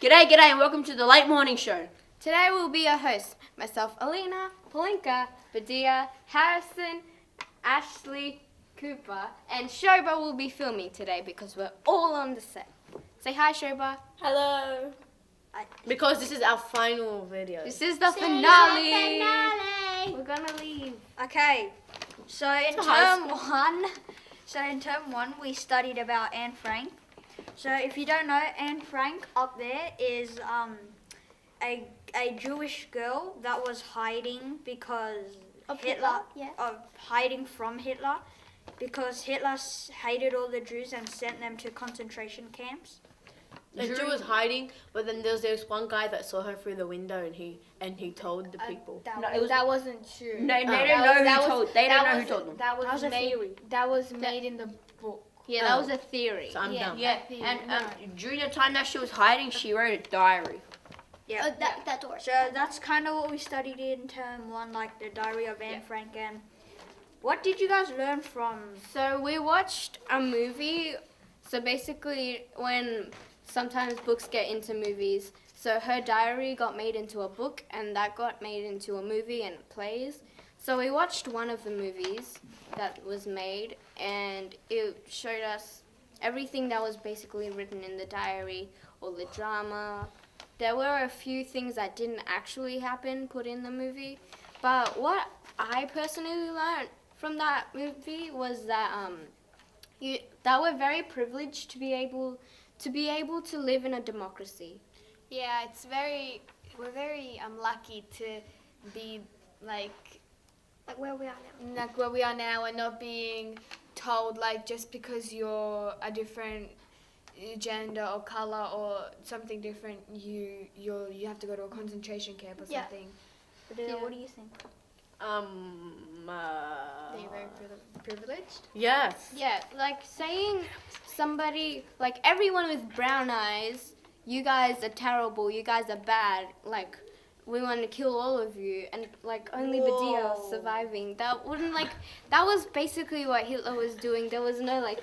G'day, and welcome to the Late Morning Show. Today we'll be your hosts, myself, Alina, Palinka, Badia, Harrison, Ashley, Cooper, and Shoba will be filming today because we're all on the set. Say hi, Shoba. Hello. Because this is our final video. This is the finale. We're gonna leave. Okay, so in term one, we studied about Anne Frank. So if you don't know, Anne Frank up there is a Jewish girl that was hiding because hiding from Hitler, because Hitler hated all the Jews and sent them to concentration camps. The Jew was hiding, but then there was one guy that saw her through the window, and he told the people. That wasn't true. They don't know who told them. That was a theory. That was made in the book. Yeah, that was a theory. So I'm dumb. Yeah, and during the time that she was hiding, she wrote a diary. Yeah. That door. So that's kind of what we studied in term one, like the diary of Anne Frank. And what did you guys learn from? So we watched a movie. So basically, when sometimes books get into movies, so her diary got made into a book, and that got made into a movie and plays. So we watched one of the movies that was made, and it showed us everything that was basically written in the diary, all the drama. There were a few things that didn't actually happen put in the movie, but what I personally learned from that movie was that that we're very privileged to be able to live in a democracy. Yeah, we're very lucky to be like where we are now. Like where we are now, and not being told like just because you're a different gender or color or something different, you have to go to a concentration camp or something. What do you think? Are you very privileged? Yes. Yeah, like saying somebody, like everyone with brown eyes, you guys are terrible, you guys are bad, like we want to kill all of you, and like only Badia surviving. That was basically what Hitler was doing. There was no like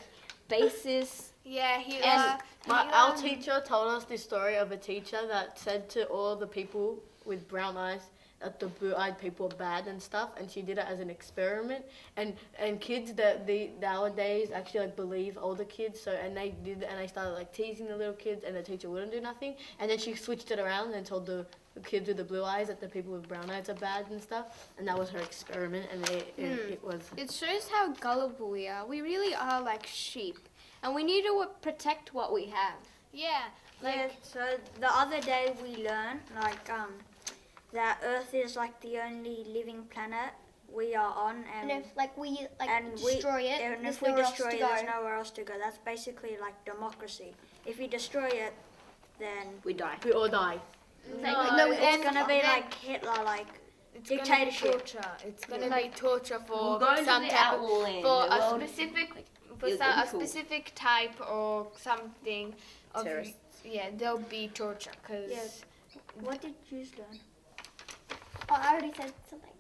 basis. Yeah, Our teacher told us this story of a teacher that said to all the people with brown eyes that the blue-eyed people are bad and stuff, and she did it as an experiment. And kids that nowadays actually like believe older kids. So they started like teasing the little kids, and the teacher wouldn't do nothing. And then she switched it around and told the kids with the blue eyes that the people with brown eyes are bad and stuff. And that was her experiment, and it was. It shows how gullible we are. We really are like sheep, and we need to protect what we have. Yeah. So the other day we learned that Earth is like the only living planet we are on, and if we destroy it, and if we destroy it, there's nowhere else to go. That's basically like democracy. If you destroy it, then We die. We all die. it's gonna be like Hitler, like dictatorship. Torture. It's gonna be torture for We'll go into some the type outlaw land. for The a world- specific It'll be cool. specific type or something of Terrorists. Yeah, there'll be torture because Yes. What did you learn? Oh, I already said something.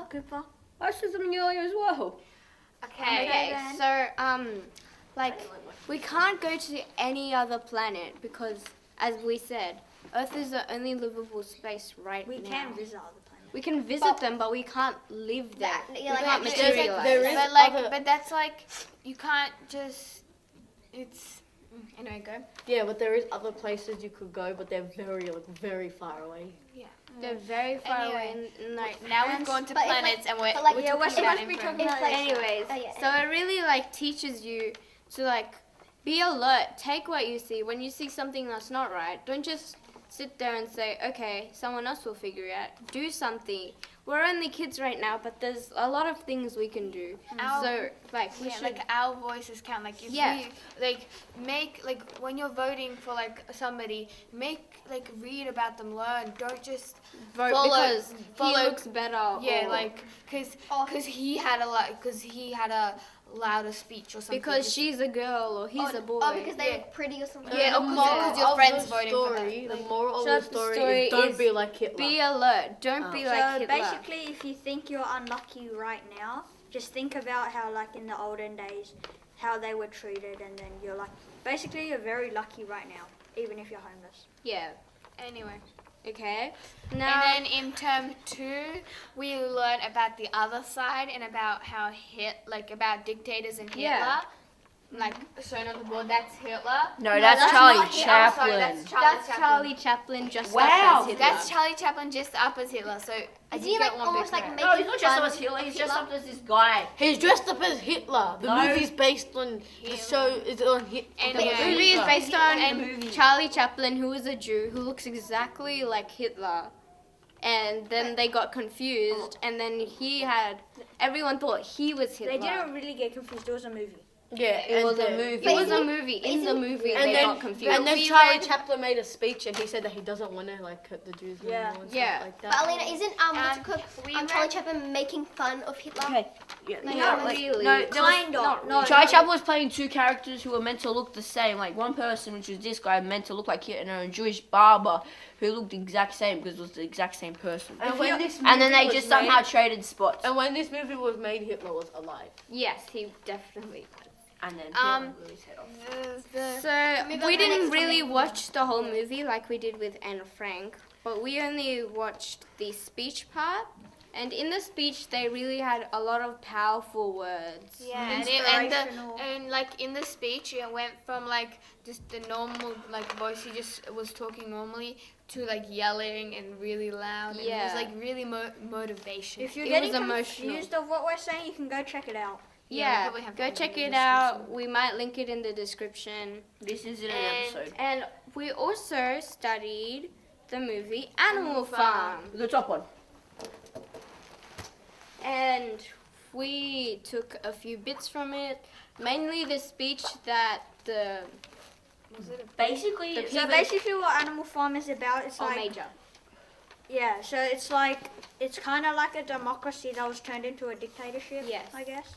Cooper? I said something earlier as well. Okay, then. so we can't go to any other planet because, as we said, Earth is the only livable space right We now. can visit other planets. We can visit them, but we can't live there. Yeah, We like, can't there's, materialize. there is But that's like you can't just. It's anyway. Go. Yeah, but there is other places you could go, but they're very far away. They're very far away. And, now we've gone to but if, planets, and we're but, we're yeah, talking about we're info. talking about Anyways, so it really teaches you to be alert. Take what you see. When you see something that's not right, don't just sit there and say, okay, someone else will figure it out. Do something. We're only kids right now, but there's a lot of things we can do. So we should. our voices count. Like if Yeah. we make when you're voting for somebody, read about them, learn. Don't just vote follow- because follow- he looks better. because he had a louder speech or something. Because she's a girl or he's a boy. Oh, because they're pretty or something. Yeah, The because moral your of friend's the voting for story, that. The moral of So the the story story is don't is be like Hitler. Be alert. Don't be like So Hitler. basically, if you think you're unlucky right now, just think about how in the olden days, how they were treated, and then you're basically you're very lucky right now, even if you're homeless. Yeah. Anyway. Okay. Now, And then in term 2, we learn about the other side and about how about dictators and Hitler. Yeah. Like shown on the board, that's Hitler. No, that's that's Charlie not Hitler. Chaplin. that's Charlie Chaplin just Wow. up as Hitler. That's Charlie Chaplin just up as Hitler. So I Is did he get like one almost big like correct. No, he's not just fun up as Hitler. of He's just Hitler? up as this guy. He's dressed up as Hitler. The No. movie's based on the show is on And The yeah. movie is based on And- Charlie Chaplin, who is a Jew who looks exactly like Hitler. And then they got confused, and then everyone thought he was Hitler. They didn't really get confused. It was a movie. Yeah, It was a movie. It was Isn't a it- movie. In isn't- the movie, and they then got confused. and then We Charlie read- Chaplin made a speech and he said that he doesn't want to like hurt the Jews Yeah. anymore and Yeah. stuff like But that. Alina, isn't what's it called? we Charlie read- Chaplin making fun of Hitler? Okay. Yeah, Like, yeah, not like- really. No, there was- Kind of. No, Charlie Chaplin was playing two characters who were meant to look the same. Like one person, which was this guy, meant to look like Hitler, and a Jewish barber who looked the exact same because it was the exact same person. And when this And then movie they was just made- somehow traded spots. And when this movie was made, Hitler was alive. Yes, he definitely was. And then Um, Hitler blew his head off. So Maybe we I'll didn't next really time. watch the whole movie like we did with Anne Frank, but we only watched the speech part. And in the speech, they really had a lot of powerful words. Yeah, Inspirational. and like in the speech, it went from like just the normal like voice he just was talking normally to like yelling and really loud. And it Yeah. was like really motivation. If you're It getting was emotional. confused of what we're saying, you can go check it out. Yeah, Yeah, probably have go to check link in it the out. description. We might link it in the description. This isn't an and- episode. And we also studied the movie Animal Farm. The top one. And we took a few bits from it, mainly the speech that the Basically, The it's So Even- basically, what Animal Farm is about, it's like major. yeah. So it's like it's kind of like a democracy that was turned into a dictatorship. Yes. I guess.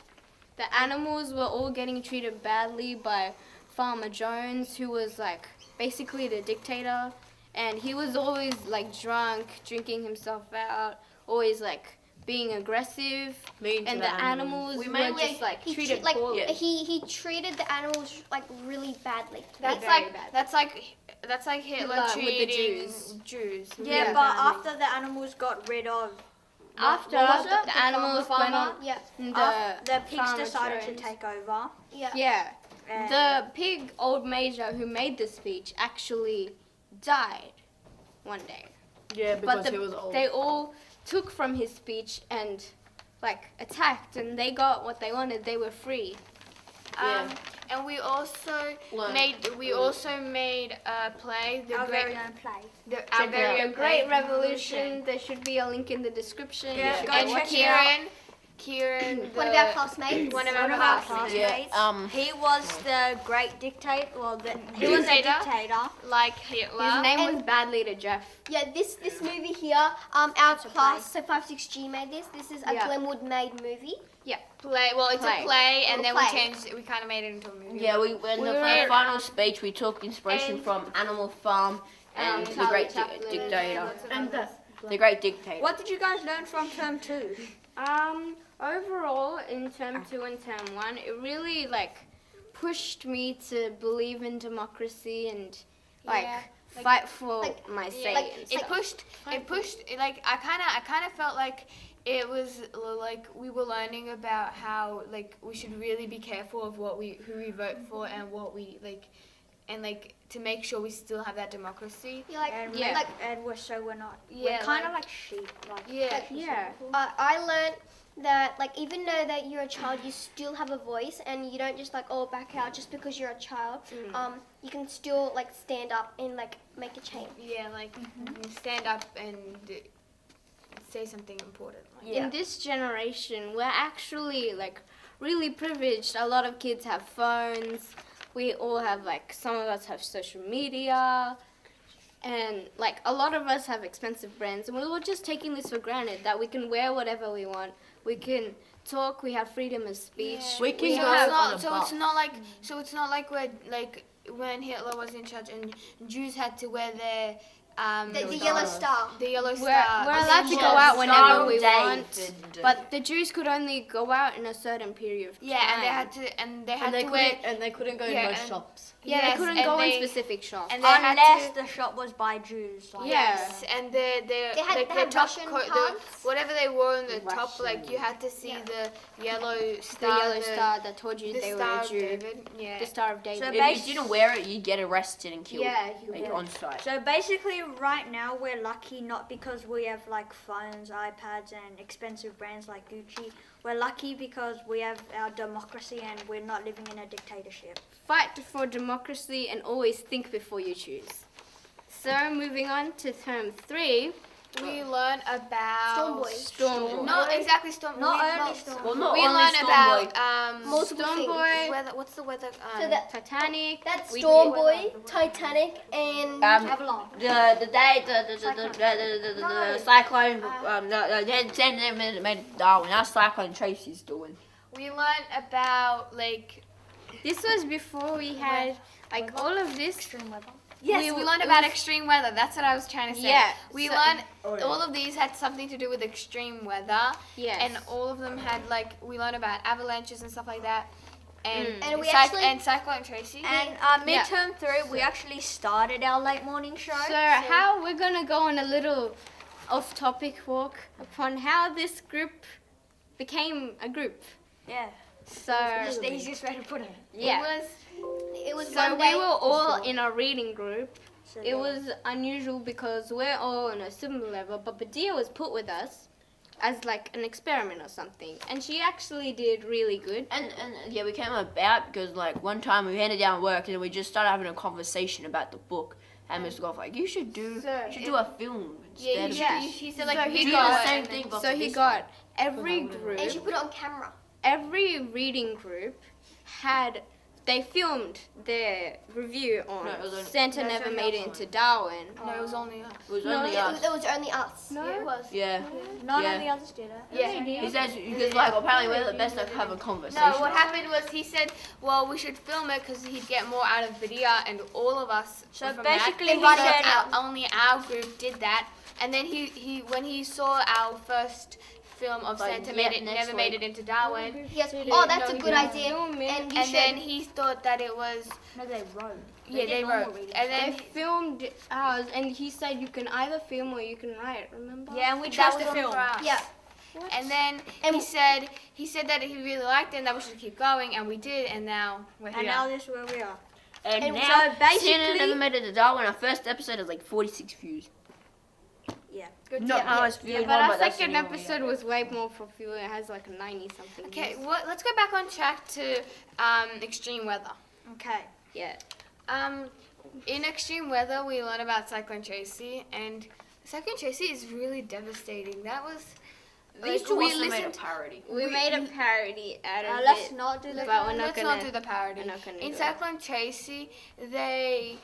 The animals were all getting treated badly by Farmer Jones, who was like basically the dictator, and he was always like drunk, drinking himself out, always like being aggressive, Mean to and the the animals We were mainly- just like He treated treat- like poorly. he treated the animals like really badly. That's very like bad. that's like Hitler Hitler with the treating Jews. Jews. Yeah, Yeah. but after the animals got rid of After what was it? the animals farmer? went on, Yeah, the pigs Farmer decided to Jones- take over. yeah. Yeah, And the pig old major who made the speech actually died one day. Yeah, because But he was old. they all took from his speech and like attacked, and they got what they wanted. They were free. And we also Learn. made a play. our very own play. Our very The own Great play. Revolution. There should be a link in the description. Yeah, You should go And check it Kieran, One of our classmates. one of One our of our classmates, classmates. He was the great dictator. Well, he was a Dictator. dictator. like Hitler. His name And- was Bad Leader Jeff. Yeah, this movie here, our It's a class, so 5-6G made this. This is a Yeah. Glenwood made movie. play. Well, it's Play. a play, and then Play. we changed it. We kind of made it into a movie. Yeah, in We the were- final speech, we took inspiration and- from Animal Farm and the Charlie Great Chaplin. Dictator. and The Great Dictator. What did you guys learn from term 2? Overall, in term 2 and term 1, it really like pushed me to believe in democracy and like Yeah, fight for like- my say. like- and It stuff. pushed. Like I kind of felt like it was like we were learning about how like we should really be careful of who we vote for and what we like, and like to make sure we still have that democracy. Yeah, like, And Yeah. like and we're not. Yeah, we're kind of like- like sheep. Like Yeah. Yeah. I learned that like even though that you're a child, you still have a voice, and you don't just like back out just because you're a child. You can still like stand up and like make a change. Yeah, like stand up and say something important. Like, In this generation, we're actually like really privileged. A lot of kids have phones. We all have like some of us have social media, and like a lot of us have expensive brands, and we were just taking this for granted that we can wear whatever we want. We can talk. We have freedom of speech. We can So go it's on not. a So bus. it's not like. So it's not like we're like when Hitler was in charge and Jews had to wear their The yellow star. The yellow We're star. allowed to go out whenever we want, but the Jews could only go out in a certain period of time. Yeah, and they had to wear. And they couldn't go Yeah, in most and- shops. Yeah, Yes, they couldn't and go they- in specific shops. And they had Unless to, the shop was by Jews. Like, Yeah. yes, and they had the top Russian coat, pants. whatever they wore on the top, like you had to see the yellow The star. yellow star that told you The they were Star a of Jew. David. Yeah. The Star of David. So If you didn't wear it, you'd get arrested and killed. Yeah, Like on site. So basically, right now we're lucky not because we have like phones, iPads, and expensive brands like Gucci. We're lucky because we have our democracy and we're not living in a dictatorship. Fight for democracy and always think before you choose. So moving on to term 3. We learn about Storm Boy. Not exactly Storm. Not we, only not- Storm. Well, not we only learn Storm about Boy. Multiple Storm things. Boy, weather. What's the weather? So that Titanic. that's we Storm did- Boy, Titanic, and Avalon. The day the cyclone then made Darwin. That's Cyclone Tracy's doing. we learn about like. This was before we had like all of this. Extreme weather. Yes, we learned about extreme weather. That's what I was trying to say. Yeah, We so- learned all of these had something to do with extreme weather, Yes. and all of them had like we learned about avalanches and stuff like that, and And we actually- and Cyclone Tracy. And midterm 3, we actually started our late morning show. So how we're gonna go on a little off-topic walk upon how this group became a group. Yeah. So That's the easiest way to put it. yeah. it was So one day. we were all in a reading group. So It was unusual because we're all on a similar level, but Badia was put with us as like an experiment or something, and she actually did really good. And yeah, we came about because like one time we handed down work and we just started having a conversation about the book. And Mr. Goff like, you should do a film yeah, instead of he said like So we he do got- the it, same and thing. then- But So for he this got every and she group, put it on camera. every reading group they filmed their review on No, it was only- Santa no, it's Never only Made us. It into Darwin. No, it was only us. It was No, only It us. was only us. No, Yeah, it was. Yeah. None Yeah. of the others did it. Yeah. He says because like apparently we're the best at having conversation. No, what happened was he said, well, we should film it because he'd get more out of video, and all of us. So from basically that, he so said- only our group did that, and then he when he saw our first film of Like, Santa yeah, made it next never made week. it into Darwin, Yes. Oh, that's No, a he good didn't. idea. Film it. And you and should. then he thought that it was No, they wrote. yeah did they normal wrote, reading. and They then filmed ours, and he said you can either film or you can write. Remember? Yeah, and we that chose was to only film. for us. Yeah. And then And- he said that he really liked it and that we should keep going, and we did, and now we're here. And now this is where we are. And And now, so Santa basically- Never Made It to Darwin. Our first episode is like 46 views. Yeah. Good Not job. ours Yeah, viewed but one, our that's second anyway. episode was way more popular. It has like 90 something. Okay, views. well, let's go back on track to extreme weather. Okay. Yeah. In extreme weather, we learn about Cyclone Tracy, and Cyclone Tracy is really devastating. That was These like, two we also made a listened. parody. We made a parody out of Let's it. not do that. But we're not Let's gonna. not do the parody. we're not gonna In do it. Cyclone Tracy, they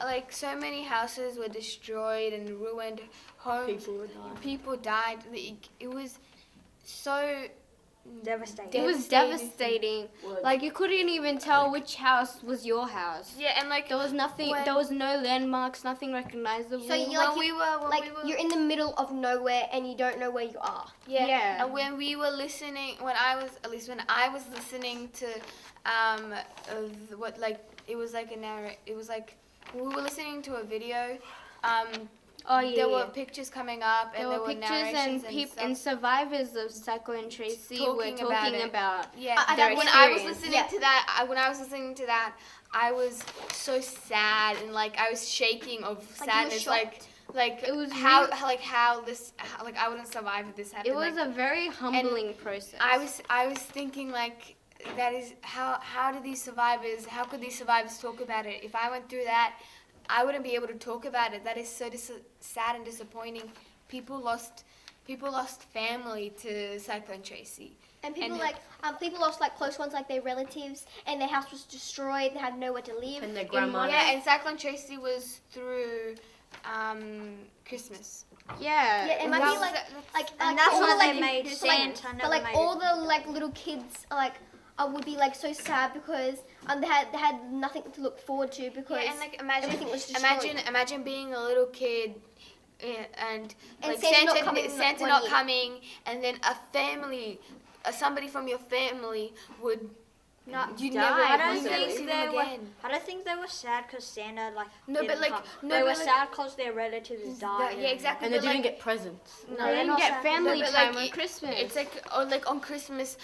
like so many houses were destroyed and ruined. Homes, people died. It was so Devastating. It was devastating. Like you couldn't even tell which house was your house. yeah, and like There was nothing. When- There was no landmarks. Nothing recognizable. So you when like we were like you're in the middle of nowhere and you don't know where you are. Yeah. Yeah. And when we were listening, when I was listening to, what like it was like it was like we were listening to a video. oh yeah. There were pictures coming up, There and there were pictures narrations and stuff. and survivors of Cyclone Tracy were Talking about talking it. about. Yeah, Their when I was experience. listening Yeah. to that, I was so sad and like I was shaking of Like, you were sadness, shocked. like It was how really- how this like I wouldn't survive if this happened. It was like, a very humbling process. I was thinking like that is how do these survivors how could these survivors talk about it? If I went through that, I wouldn't be able to talk about it. That is so sad and disappointing. People lost family to Cyclone Tracy. And people And- people lost like close ones, like their relatives, and their house was destroyed. They had nowhere to live. And their in grandma. one- Yeah, and Cyclone Tracy was through Christmas. yeah. Yeah, it might That be was- like And that's all why the, they like, made but, like, Santa but Never like Made all It. the like little kids are like would be like so sad because they had nothing to look forward to because Yeah, and like imagine everything was destroyed. imagine being a little kid and like Santa not coming, Santa one not year. coming, and then a family, somebody from your family would Not you die. never I don't you never think see they them were. again. I don't think they were sad because Santa No, but didn't like come. no, they but were like, sad because their relatives died. yeah, exactly. And they but didn't like, get presents. They they're didn't not get sad. family No, but, time like, on Christmas. It's like like on Christmas,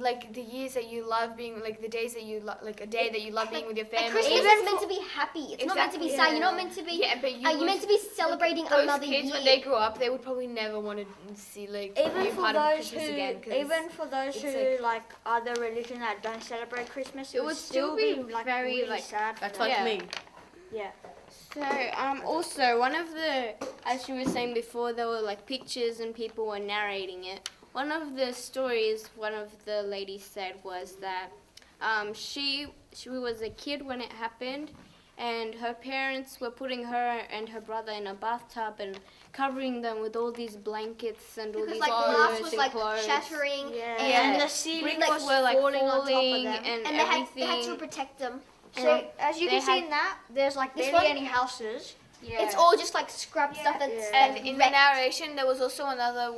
like the years that you love being like the days that you like a day that you love being with your Like family. Christmas Even is meant to be happy. It's not meant to be Exactly, sad. yeah. You're not meant to be. Yeah, but You're meant to be celebrating those another kids year. when they grow up, they would probably never want to see like be Even a for part of those Christmas who, again. 'Cause even for those it's who like other religion that don't celebrate Christmas, It would still be like very, really like, sad. For That's them. like Yeah. me. Yeah. So, also, one of the, as she was saying before, there were like pictures and people were narrating it. One of the stories one of the ladies said was that she was a kid when it happened, and her parents were putting her and her brother in a bathtub and covering them with all these blankets and all because these like glass clothes was and like clothes. shattering, Yeah. and And the ceiling Bricks was were like falling on top of falling them. and they everything. had to protect them. So as you they can see had- in that, there's like This barely one? any houses. Yeah. It's all just like scrap stuff that's Yeah. And in the wrecked. narration, there was also another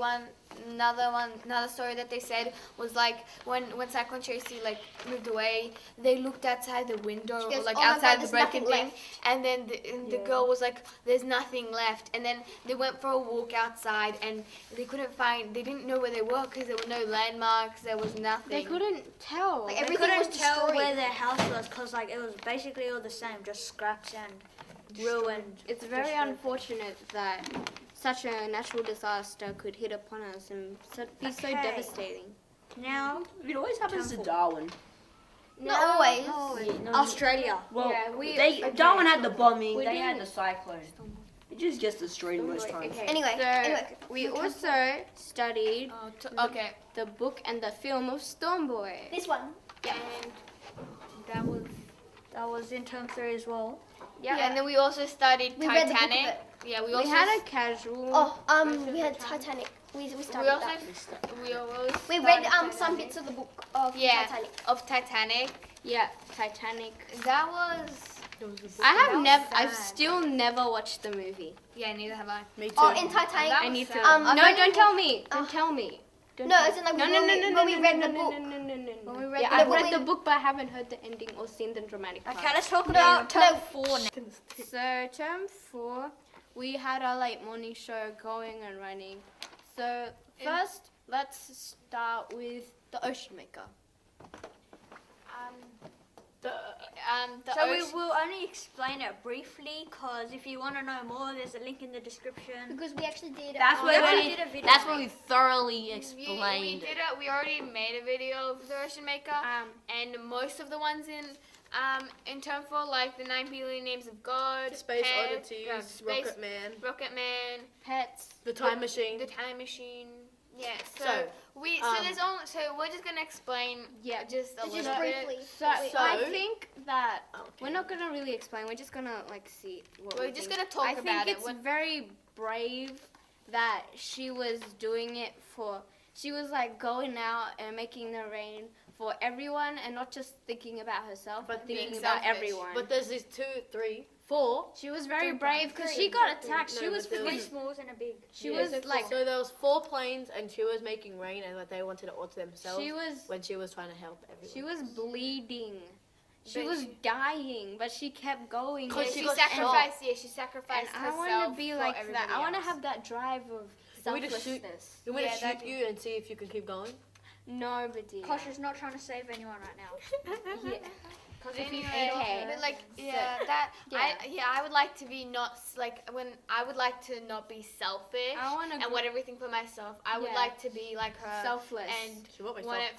story that they said was like when Cyclone Tracy like moved away, they looked outside the window She or goes, like "Oh my outside God, the there's broken nothing thing, left." and then the girl was like, "There's nothing left," and then they went for a walk outside and they didn't know where they were because there were no landmarks, there was nothing. They couldn't tell. Like, They everything couldn't was tell destroyed. where their house was because like it was basically all the same, just scraps and ruined. It's very destroyed. unfortunate that such a natural disaster could hit upon us and be so Okay. devastating. Now, It always happens to Darwin. Not always. Australia. Well, Yeah, Darwin had the bombing. We They had didn't- the cyclone. It just gets destroyed most times. Okay. Anyway, so anyway, we also studied Okay, the book and the film of Storm Boy. this one. and That was in term 3 as well. Yeah. and then we also studied We read the book of Titanic. it. Yeah, we We also had a casual. We had Titanic. We we started also that. we always We read started some Titanic. bits of the book of Yeah. Titanic. of Titanic. Yeah, Titanic. That was I have was never. sad. I've still never watched the movie. yeah, neither have I. Me too. Oh, in Titanic. That I was need to. sad. I've No, only don't tell me. Don't tell me. Don't No, tell it's in like no, when no, we- no, no, when we no, read no, the no, book. No, no, no, no, no. When we read Yeah, the I've book, read we- the book, but I haven't heard the ending or seen the dramatic part. Okay, let's talk about term 4 now. So term 4, we had our late morning show going and running. So first, let's start with the Ocean Maker. The So we ocean- will only explain it briefly because if you want to know more, there's a link in the description. Because we actually did. That's We where actually we. did a video. That's where we thoroughly we explained did it. it. We already made a video of the Ocean Maker, and most of the ones in term 4, like the 9 billion names of God, Space Pet, Oddities, Space- Rocket Man, Rocket Man, Pets. The Time Machine. the Time Machine. Yeah. So, So, there's only we're just gonna explain Yeah. just a Just little briefly. bit. So, So- I think that Okay. we're not gonna really explain. We're just gonna like see what We're we just think. gonna talk I about think it. it's very brave that she was doing it for. She was like going out and making the rain for everyone and not just thinking about herself, but being thinking about selfish. everyone. But there's these 2, 3, 4. she was very Three brave because she got attacked. No, She was but there Three was- smalls and a big. she Yeah, was like So there was 4 planes, and she was making rain, and like they wanted it all to themselves. she was when she was trying to help everyone. she was bleeding. She But was she- dying, but she kept going. Cause Yeah, she she got sacrificed. shot. Yeah, she sacrificed And I herself want to be for like that. everybody I want to else. have that drive of Want me to shoot- selflessness. You want me Yeah, to that'd shoot be- you and see if you can keep going? Nobody. Kosh is not trying to save anyone right now. Yeah. Because if you Anyway, okay. but like So- yeah, I would like to be not I would like to not be selfish I want to and want everything for myself. I would Yeah. like to be like her selfless. and She won't be want self- it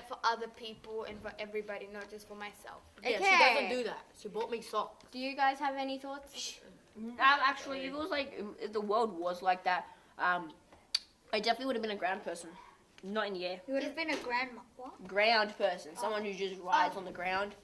for other people and for everybody, not just for myself. Yeah, she Okay. doesn't do that. She bought me socks. Do you guys have any thoughts? Actually, if it was like if the world was like that, I definitely would have been a ground person, not in the air. You would have been a grandma. What? Ground person, someone who just rides on the ground.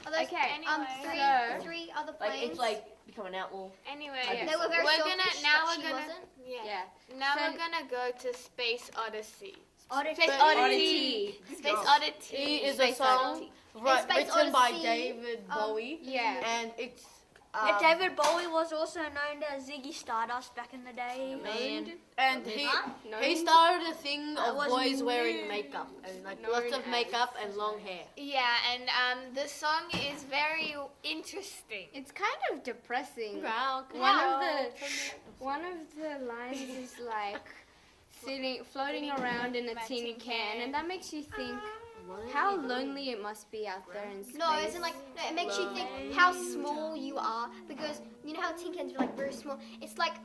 Are those, Okay, anyway. three other Like planes. it's like become an outlaw. Anyway, Yeah. they were very we're selfish, gonna now but we're she gonna wasn't. yeah. Yeah. Now So- we're gonna go to Space Odyssey. Space Oddity. Space Oddity. Is a Space song Oddity. written by Odyssey, David Bowie. Yeah. And it's But David Bowie was also known as Ziggy Stardust back in the day. and he No. started a thing I of wasn't boys wearing new. makeup and like lots of makeup and long hair. Yeah, and the song is very interesting. It's kind of depressing. Wow. One of the lines is like floating around in a tin can, and that makes you think how lonely it must be out there in space. No, it's like no, it makes you think how small you are because you know how tin cans are like very small. It's like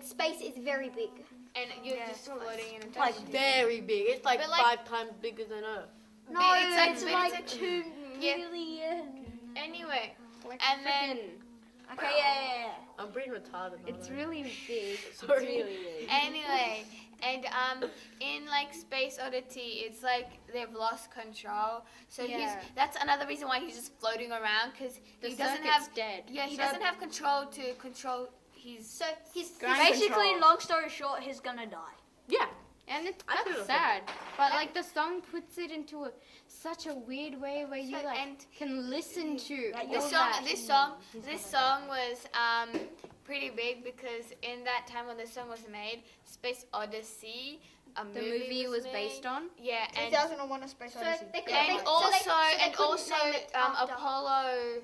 space is very big. And you're just floating in a Like very big. It's like But, like- 5 times bigger than Earth. No, it's it's like- like it's 2 Yeah. million. Anyway, Like and then frickin'- Okay, yeah. I'm pretty retarded. it's aren't I? really big. Sorry. It's really big. anyway, and in like Space Oddity, it's like they've lost control. So Yeah. that's another reason why he's just floating around because The he doesn't circuit's have dead. he doesn't have control to control his. So he's Basically, long story short, he's gonna die. Yeah. And it's I feel that's the sad. But like the song puts it into such a weird way where you like and can listen to This all song, that. this song was pretty big because in that time when this song was made, Space Odyssey, The movie was based on. Yeah, and 2001: A Space so Odyssey. they could, and they, also so they couldn't name it after. Apollo.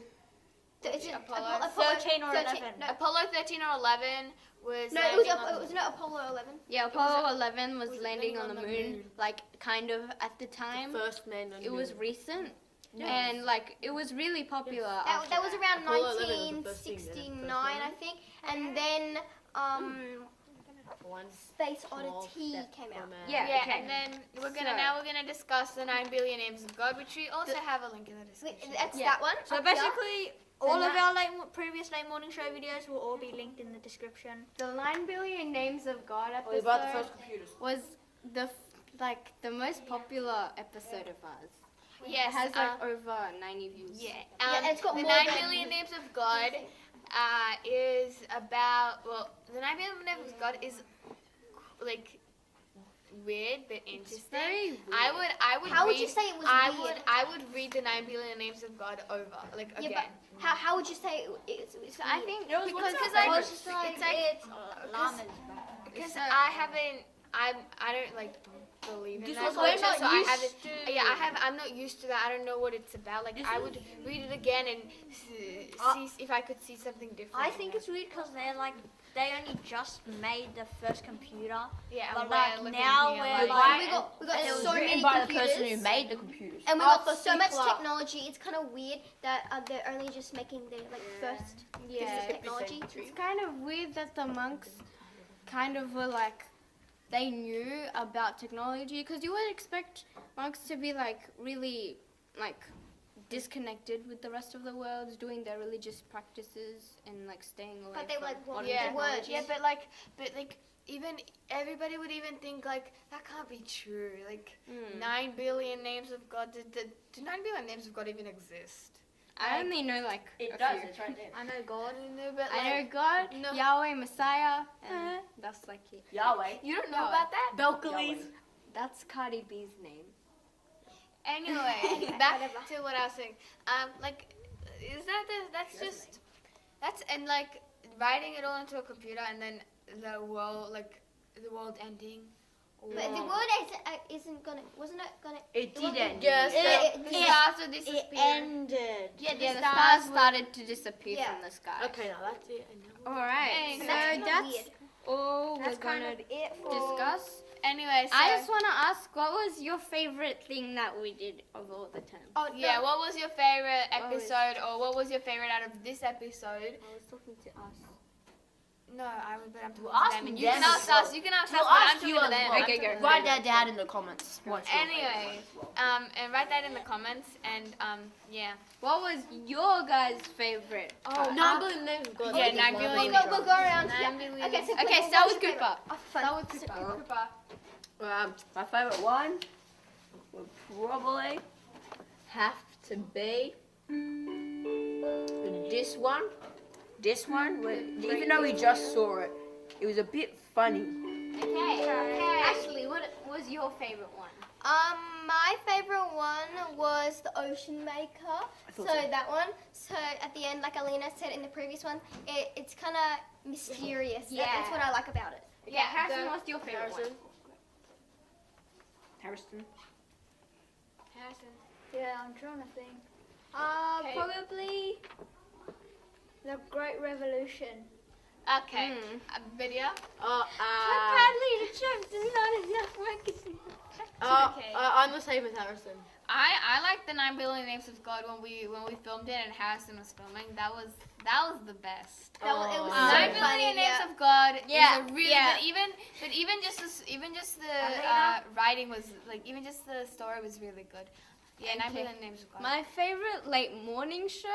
So is it Apollo 13 or 11. No, Apollo 13 or 11 was no, it was landing on it was not Apollo 11. Yeah, Apollo 11 was was landing on the moon, like kind of at the time. First man on It was moon. recent, and like it was really popular. after That was around Apollo 11 was the first thing, yeah, 1969, I think, and then One Space small Oddity step came for out. man. Yeah. Yeah, okay. and then we're So- gonna discuss the 9 billion names of God, which we also have a link in the description. That's Yeah. that one. So up here. basically, all of our previous late morning show videos will all be linked in the description. The 9 billion names of God Oh, you bought the episode first computers. was the most popular episode of ours. Yes, It has like over 90 views. yeah. Yeah, it's got the more 9 than- billion names of God is about the 9 billion names of God is like weird but interesting. Very weird. I would. How would read, you say it was weird? I would read the 9 billion names of God over like Yeah, again. but how would you say it's So I weird? think because because I Well, it's just like, it's like llamas. because so- I haven't I don't like believe in This that was culture, not so I used haven't. Yeah, I'm not used to that. I don't know what it's about. Like I would read it again and see if I could see something different. I in think it. it's weird because they only just made the first computer. Yeah, But and like we're looking now here, we're we like, got And it was so written many by the computers. person who made the computers. And we got Oh, so much C++. technology. It's kind of weird that they're only just making their first piece Yeah. of technology. it's kind of weird that the monks kind of were like they knew about technology because you would expect monks to be like really like disconnected with the rest of the world, doing their religious practices and like staying away But they from like what modern Yeah, they weren't. technology. yeah, but like even everybody would even think like that can't be true. Like 9 billion names of God. Do 9 billion names of God even exist? I only know like It a does, few. it's right there. I know God. But I know God, no. Yahweh, Messiah, and that's like it. Yahweh. You don't know Yahweh. about that? Belcalis. That's Cardi B's name. Anyway, back to what I was saying. Like, is that's and like writing it all into a computer and then the world ending. But the world wasn't it gonna? It wasn't- didn't. Yes. The stars would It disappear. ended. Yeah, Yeah, the stars started to disappear Yeah. from the sky. Okay, now that's it. And now All right, Hey, so that's kinda that's weird. all That's we're gonna kind of it for discuss. Anyway, so I just want to ask, what was your favorite thing that we did of all the time? Oh yeah, what was your favorite What was- episode, or what was your favorite out of this episode? I was talking to us. No, but I'm talking Well, to ask them, and them you can as ask well. us. You can ask We'll us, but I'm ask talking you to as them. well. Okay, go. Write that down in the comments. What's your Anyway, and write that in the comments, and yeah. What was your guys' favorite? Oh, 9 billion names of God. Yeah, 9 billion. We'll go around. Nine Yeah. billion. Okay, so Okay, what start was with your Cooper. favorite? Oh, fun. Start with Cooper. My favorite one would probably have to be this one. This one, even though we just saw it, it was a bit funny. Okay. Ashley, what was was your favorite one? My favorite one was the Ocean Maker. So that one. So at the end, like Alina said in the previous one, it's kind of mysterious. Yeah. That's what I like about it. Yeah, Harrison, what's your favorite one? Harrison. Yeah, I'm trying to think. Okay. Probably the Great Revolution. Okay. Video. Apparently the joke does not enough work. I'm the same as Harrison. I like the 9 Billion Names of God when we filmed it and Harrison was filming. That was the best. It was 9 so Billion funny. Names Yeah. of God Yeah, is a really yeah. but even just the writing was like even just the story was really good. Yeah, 9 Billion Names of God. My favorite late morning show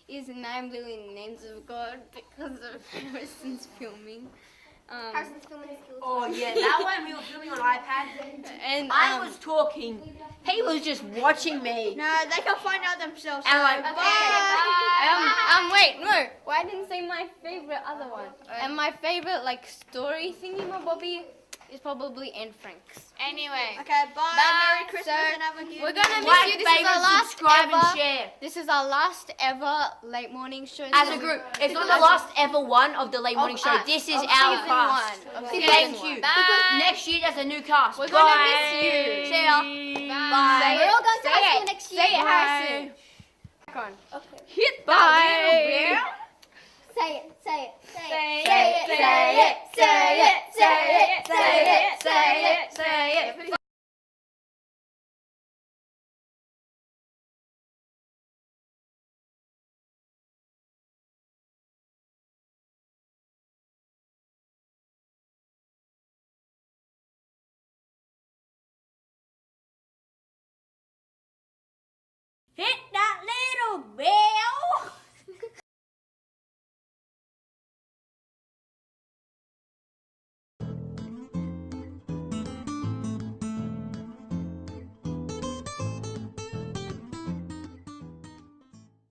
is 9 Billion Names of God because of Harrison's filming. Harrison's filming skills. Oh yeah, that one we were filming on iPad. And I was talking. He was just watching me. No, they can find out themselves. And like, wait, no. Well, I didn't say my favorite other one. And my favorite like story thingy, my Bobby, is probably Anne Frank's. Anyway. Okay, bye. Merry Christmas So, and have a good we're gonna miss like, you. This is our last subscribe and ever. share. This is our last ever late morning show. As a group, it's not the last ever one of the late morning show. us, This is of our season cast. one, of Thank season you. one. Bye. Next year there's a new cast. We're Bye. gonna miss you. See ya. Bye. We're all going to Say high school it. next year. Say it, Harrison. Back on. Okay. Hit Bye. that little bell. Say it. Say it. Say it. Say it. Say it. Say it. Say it. Say it. Say it. Hit that little bell.